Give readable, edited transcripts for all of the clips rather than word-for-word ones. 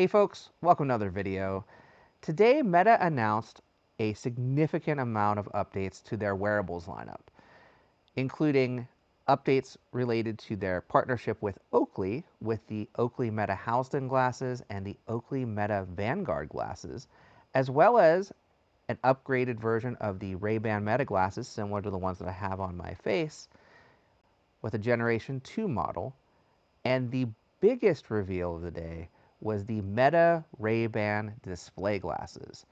Hey folks, welcome to another video. Today Meta announced a significant amount of updates to their wearables lineup, including updates related to their partnership with Oakley, with the Oakley Meta Housden glasses and the Oakley Meta Vanguard glasses, as well as an upgraded version of the Ray-Ban Meta glasses, similar to the ones that I have on my face, with a Generation 2 model. And the biggest reveal of the day was the Meta Ray-Ban display glasses.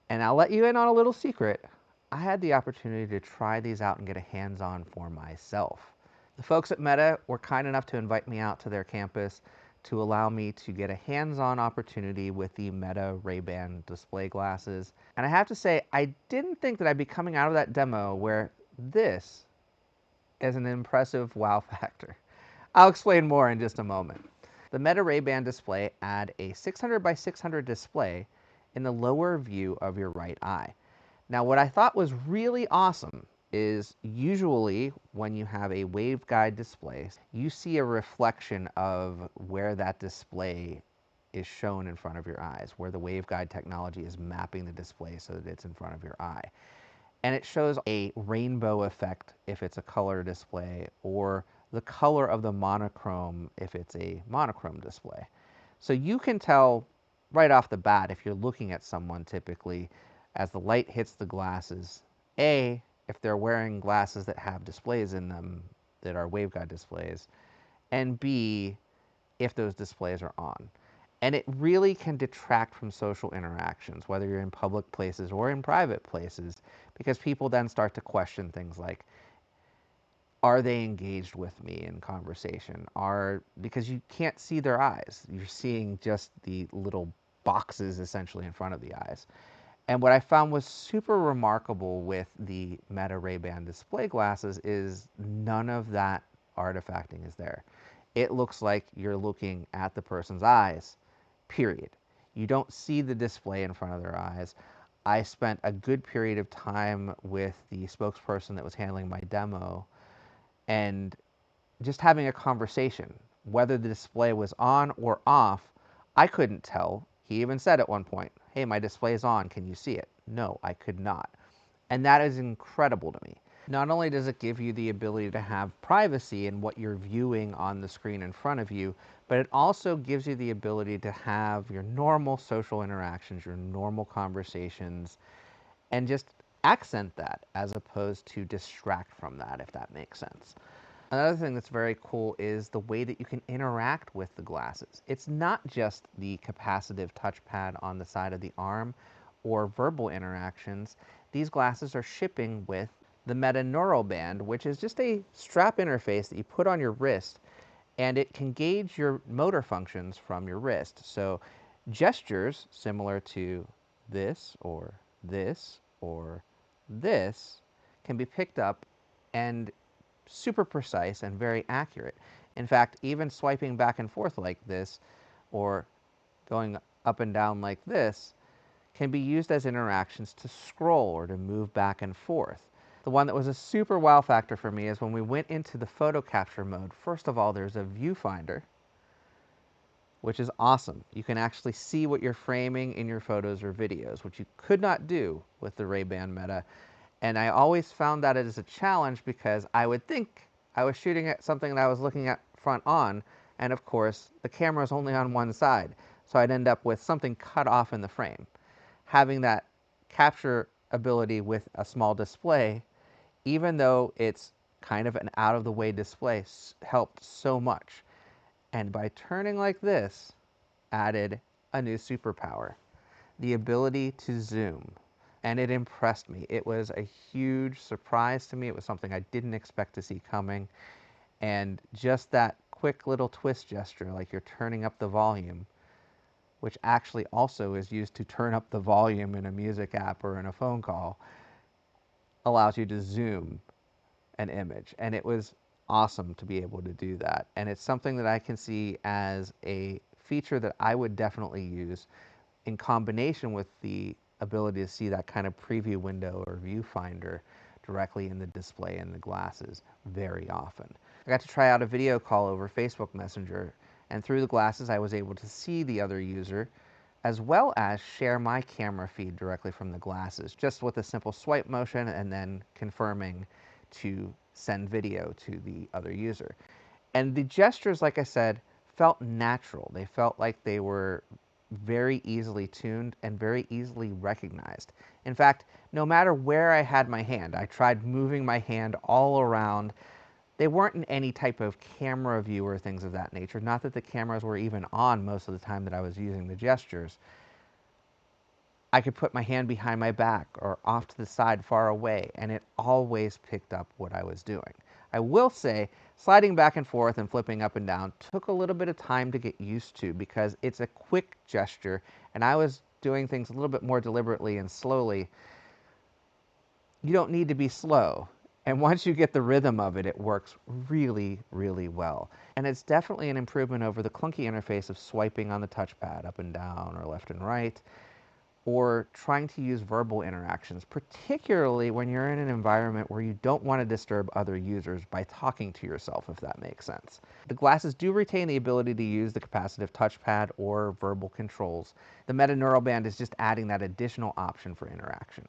And I'll let you in on a little secret. I had the opportunity to try these out and get a hands-on for myself. The folks at Meta were kind enough to invite me out to their campus to allow me to get a hands-on opportunity with the Meta Ray-Ban display glasses. And I have to say, I didn't think that I'd be coming out of that demo where this is an impressive wow factor. I'll explain more in just a moment. The Meta Ray-Ban display add a 600 by 600 display in the lower view of your right eye. Now, what I thought was really awesome is usually when you have a waveguide display, you see a reflection of where that display is shown in front of your eyes, where the waveguide technology is mapping the display so that it's in front of your eye. And it shows a rainbow effect if it's a color display, or the color of the monochrome if it's a monochrome display. So you can tell right off the bat if you're looking at someone typically as the light hits the glasses, A, if they're wearing glasses that have displays in them that are waveguide displays, and B, if those displays are on. And it really can detract from social interactions, whether you're in public places or in private places, because people then start to question things like, are they engaged with me in conversation? Because you can't see their eyes. You're seeing just the little boxes essentially in front of the eyes. And what I found was super remarkable with the Meta Ray-Ban display glasses is none of that artifacting is there. It looks like you're looking at the person's eyes, period. You don't see the display in front of their eyes. I spent a good period of time with the spokesperson that was handling my demo and just having a conversation. Whether the display was on or off, I couldn't tell. He even said at one point, hey, my display is on, can you see it? No, I could not. And that is incredible to me. Not only does it give you the ability to have privacy in what you're viewing on the screen in front of you, but it also gives you the ability to have your normal social interactions, your normal conversations, and just accent that as opposed to distract from that, if that makes sense. Another thing that's very cool is the way that you can interact with the glasses. It's not just the capacitive touchpad on the side of the arm or verbal interactions. These glasses are shipping with the Meta Neuroband, which is just a strap interface that you put on your wrist, and it can gauge your motor functions from your wrist. So gestures similar to this or this or this can be picked up and super precise and very accurate. In fact, even swiping back and forth like this or going up and down like this can be used as interactions to scroll or to move back and forth. The one that was a super wow factor for me is when we went into the photo capture mode. First of all, there's a viewfinder, which is awesome. You can actually see what you're framing in your photos or videos, which you could not do with the Ray-Ban Meta. And I always found that as a challenge because I would think I was shooting at something that I was looking at front on, and of course the camera is only on one side, so I'd end up with something cut off in the frame. Having that capture ability with a small display, even though it's kind of an out-of-the-way display, helped so much. And by turning like this, added a new superpower, the ability to zoom. And it impressed me. It was a huge surprise to me. It was something I didn't expect to see coming. And just that quick little twist gesture, like you're turning up the volume, which actually also is used to turn up the volume in a music app or in a phone call, allows you to zoom an image. And it was awesome to be able to do that. And it's something that I can see as a feature that I would definitely use in combination with the ability to see that kind of preview window or viewfinder directly in the display in the glasses very often. I got to try out a video call over Facebook Messenger, And through the glasses, I was able to see the other user as well as share my camera feed directly from the glasses, just with a simple swipe motion and then confirming to send video to the other user. And the gestures, like I said, felt natural. They felt like they were very easily tuned and very easily recognized. In fact, no matter where I had my hand, I tried moving my hand all around. They weren't in any type of camera view or things of that nature. Not that the cameras were even on most of the time that I was using the gestures. I could put my hand behind my back or off to the side far away, and it always picked up what I was doing. I will say, sliding back and forth and flipping up and down took a little bit of time to get used to because it's a quick gesture, and I was doing things a little bit more deliberately and slowly. You don't need to be slow. And once you get the rhythm of it, it works really, really well. And it's definitely an improvement over the clunky interface of swiping on the touchpad up and down or left and right, or trying to use verbal interactions, particularly when you're in an environment where you don't want to disturb other users by talking to yourself, if that makes sense. The glasses do retain the ability to use the capacitive touchpad or verbal controls. The Meta Neural Band is just adding that additional option for interaction.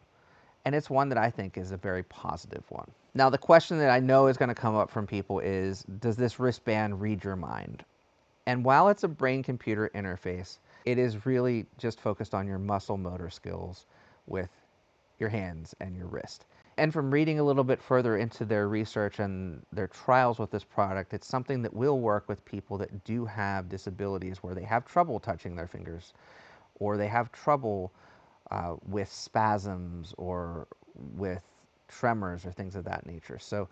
And it's one that I think is a very positive one. Now, the question that I know is going to come up from people is, does this wristband read your mind? And while it's a brain-computer interface, it is really just focused on your muscle motor skills with your hands and your wrist. And from reading a little bit further into their research and their trials with this product, it's something that will work with people that do have disabilities where they have trouble touching their fingers, or they have trouble with spasms or with tremors or things of that nature. So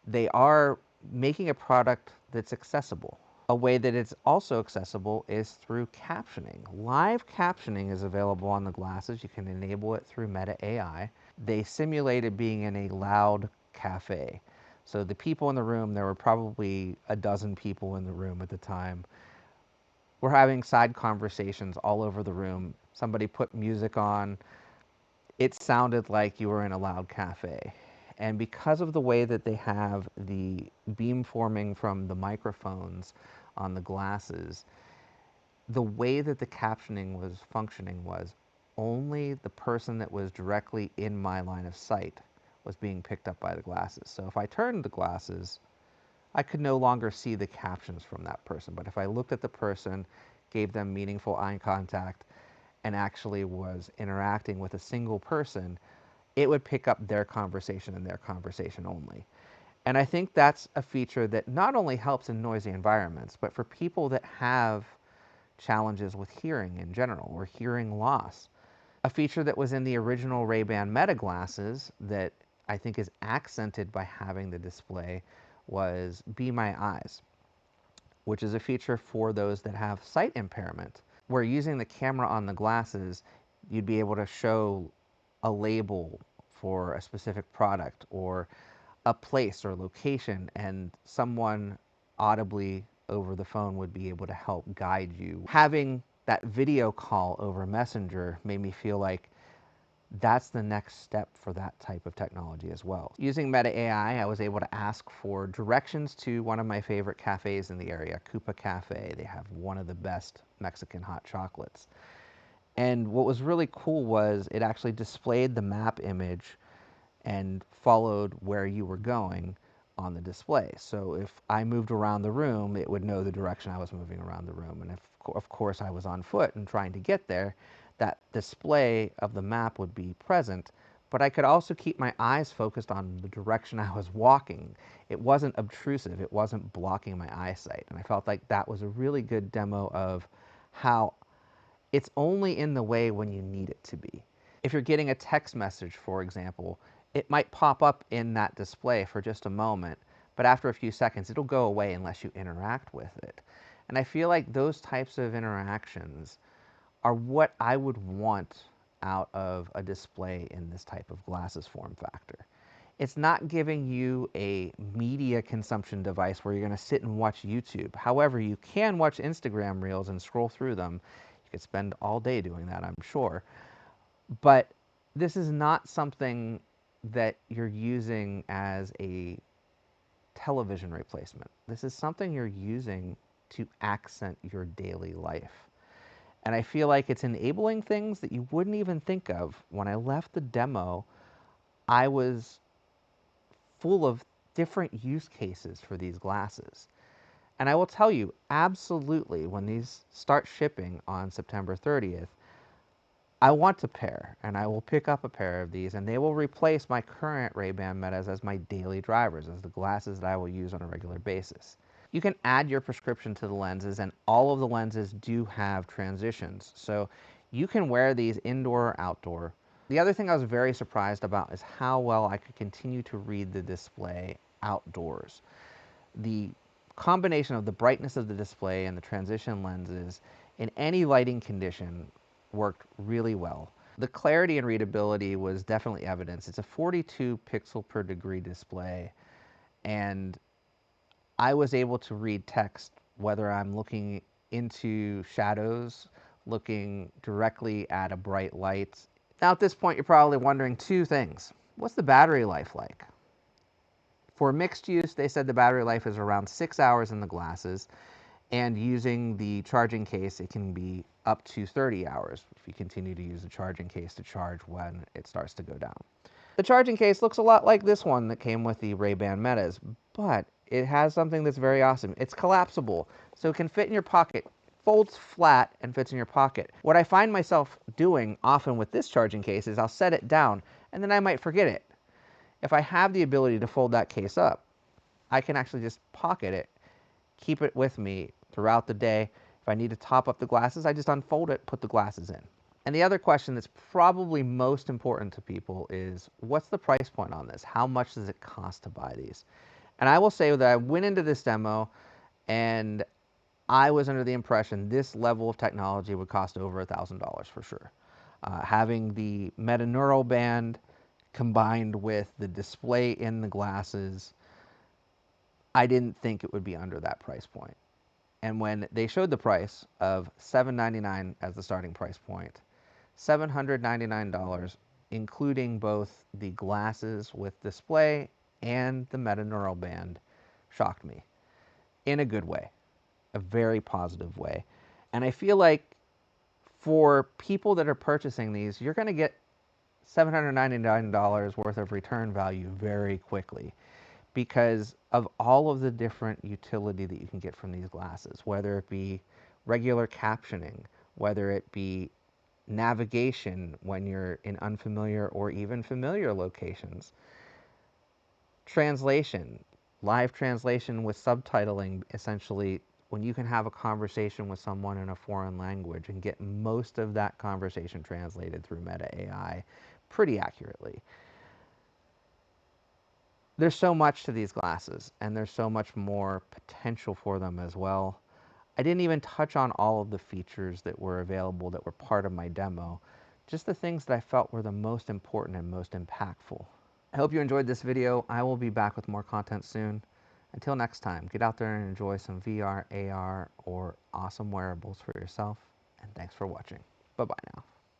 they are making a product that's accessible. A way that it's also accessible is through captioning. Live captioning is available on the glasses. You can enable it through Meta AI. They simulated being in a loud cafe. So the people in the room, there were probably a dozen people in the room at the time, were having side conversations all over the room. Somebody put music on. It sounded like you were in a loud cafe. And because of the way that they have the beam forming from the microphones on the glasses, the way that the captioning was functioning was only the person that was directly in my line of sight was being picked up by the glasses. So if I turned the glasses, I could no longer see the captions from that person. But if I looked at the person, gave them meaningful eye contact, and actually was interacting with a single person, it would pick up their conversation and their conversation only. And I think that's a feature that not only helps in noisy environments, but for people that have challenges with hearing in general or hearing loss. A feature that was in the original Ray-Ban Meta glasses that I think is accented by having the display was Be My Eyes, which is a feature for those that have sight impairment, where using the camera on the glasses, you'd be able to show a label for a specific product or a place or location, and someone audibly over the phone would be able to help guide you. Having that video call over Messenger made me feel like that's the next step for that type of technology as well. Using Meta AI, I was able to ask for directions to one of my favorite cafes in the area, Coupa Cafe. They have one of the best Mexican hot chocolates. And what was really cool was it actually displayed the map image and followed where you were going on the display. So if I moved around the room, it would know the direction I was moving around the room. And if, of course, I was on foot and trying to get there, that display of the map would be present. But I could also keep my eyes focused on the direction I was walking. It wasn't obtrusive. It wasn't blocking my eyesight. And I felt like that was a really good demo of how it's only in the way when you need it to be. If you're getting a text message, for example, it might pop up in that display for just a moment, but after a few seconds, it'll go away unless you interact with it. And I feel like those types of interactions are what I would want out of a display in this type of glasses form factor. It's not giving you a media consumption device where you're going to sit and watch YouTube. However, you can watch Instagram reels and scroll through them. You could spend all day doing that, I'm sure. But this is not something that you're using as a television replacement. This is something you're using to accent your daily life. And I feel like it's enabling things that you wouldn't even think of. When I left the demo, I was full of different use cases for these glasses. And I will tell you, absolutely, when these start shipping on September 30th, I want a pair, and I will pick up a pair of these, and they will replace my current Ray-Ban Metas as my daily drivers, as the glasses that I will use on a regular basis. You can add your prescription to the lenses, and all of the lenses do have transitions. So you can wear these indoor or outdoor. The other thing I was very surprised about is how well I could continue to read the display outdoors. The combination of the brightness of the display and the transition lenses in any lighting condition worked really well. The clarity and readability was definitely evidence. It's a 42 pixel per degree display, and I was able to read text whether I'm looking into shadows, looking directly at a bright light. Now at this point you're probably wondering two things. What's the battery life like? For mixed use, they said the battery life is around 6 hours in the glasses, and using the charging case, it can be up to 30 hours if you continue to use the charging case to charge when it starts to go down. The charging case looks a lot like this one that came with the Ray-Ban Metas, but it has something that's very awesome. It's collapsible, so it can fit in your pocket, folds flat and fits in your pocket. What I find myself doing often with this charging case is I'll set it down, and then I might forget it. If I have the ability to fold that case up, I can actually just pocket it, keep it with me throughout the day. If I need to top up the glasses, I just unfold it, put the glasses in. And the other question that's probably most important to people is, what's the price point on this? How much does it cost to buy these? And I will say that I went into this demo and I was under the impression this level of technology would cost over $1,000 for sure. Having the metaneural band combined with the display in the glasses, I didn't think it would be under that price point. And when they showed the price of $799 as the starting price point, $799, including both the glasses with display and the metaneural band, shocked me in a good way, a very positive way. And I feel like for people that are purchasing these, you're going to get $799 worth of return value very quickly because of all of the different utility that you can get from these glasses, whether it be regular captioning, whether it be navigation when you're in unfamiliar or even familiar locations, translation, live translation with subtitling, essentially when you can have a conversation with someone in a foreign language and get most of that conversation translated through Meta AI pretty accurately. There's so much to these glasses, and there's so much more potential for them as well. I didn't even touch on all of the features that were available that were part of my demo, just the things that I felt were the most important and most impactful. I hope you enjoyed this video. I will be back with more content soon. Until next time, get out there and enjoy some VR, AR, or awesome wearables for yourself, and thanks for watching. Bye-bye now.